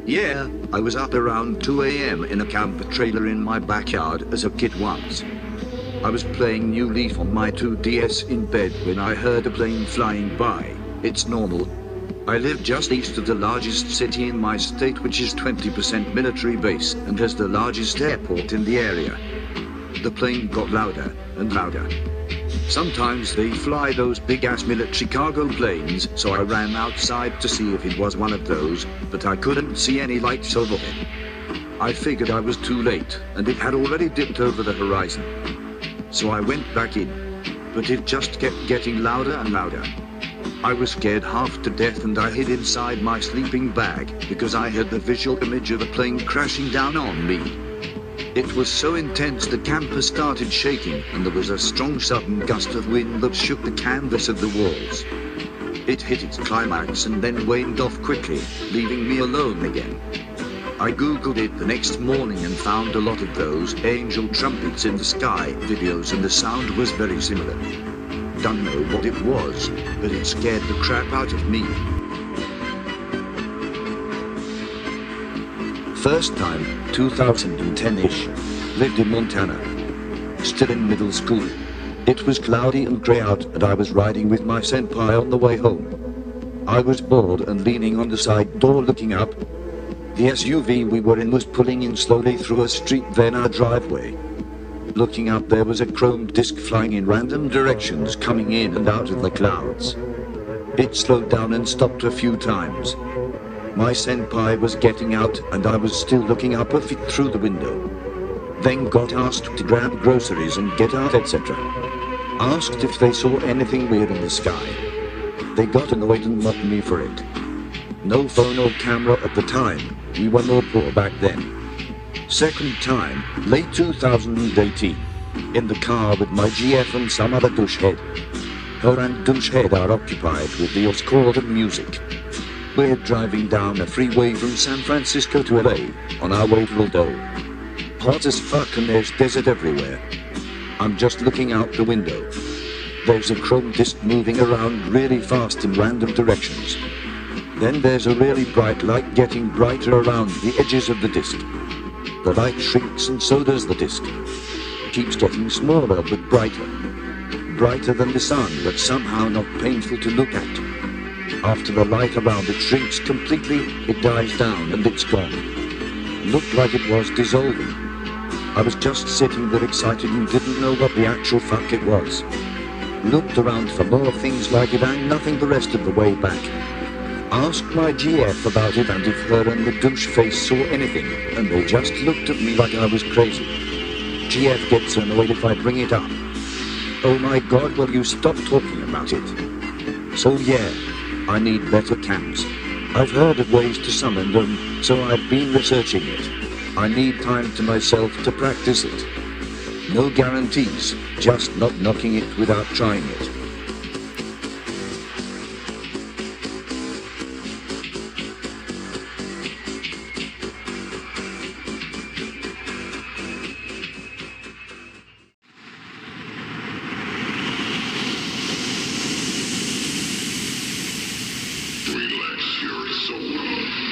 Yeah, I was up around 2 a.m. in a camper trailer in my backyard as a kid once. I was playing New Leaf on my 2DS in bed when I heard a plane flying by. It's normal. I live just east of the largest city in my state, which is 20% military base and has the largest airport in the area. The plane got louder and louder. Sometimes they fly those big-ass military cargo planes, so I ran outside to see if it was one of those, but I couldn't see any lights overhead. I figured I was too late, and it had already dipped over the horizon. So I went back in, but it just kept getting louder and louder. I was scared half to death, and I hid inside my sleeping bag because I had the visual image of a plane crashing down on me. It was so intense the camper started shaking, and there was a strong sudden gust of wind that shook the canvas of the walls. It hit its climax and then waned off quickly, leaving me alone again. I googled it the next morning and found a lot of those angel trumpets in the sky videos, and the sound was very similar. Don't know what it was, but it scared the crap out of me. First time, 2010-ish. Lived in Montana. Still in middle school. It was cloudy and grey out, and I was riding with my senpai on the way home. I was bored and leaning on the side door looking up. The SUV we were in was pulling in slowly through a street, then our driveway. Looking up, there was a chrome disc flying in random directions, coming in and out of the clouds. It slowed down and stopped a few times. My senpai was getting out, and I was still looking up at it through the window. Then got asked to grab groceries and get out, etc. Asked if they saw anything weird in the sky. They got annoyed and mocked me for it. No phone or camera at the time, we were more poor back then. Second time, late 2018, in the car with my GF and some other douchehead. Her and douchehead are occupied with deals called music. We're driving down a freeway from San Francisco to LA, on our way to Aldo. Hot as fuck, and there's desert everywhere. I'm just looking out the window. There's a chrome disc moving around really fast in random directions. Then there's a really bright light getting brighter around the edges of the disc. The light shrinks and so does the disc. Keeps getting smaller but brighter. Brighter than the sun, but somehow not painful to look at. After the light around it shrinks completely, it dies down and it's gone. Looked like it was dissolving. I was just sitting there excited and didn't know what the actual fuck it was. Looked around for more things like it and nothing the rest of the way back. Asked my GF about it and if her and the douche face saw anything, and they just looked at me like I was crazy. GF gets annoyed if I bring it up. Oh my god, will you stop talking about it? So yeah. I need better cams. I've heard of ways to summon them, so I've been researching it. I need time to myself to practice it. No guarantees, just not knocking it without trying it. Relax your soul.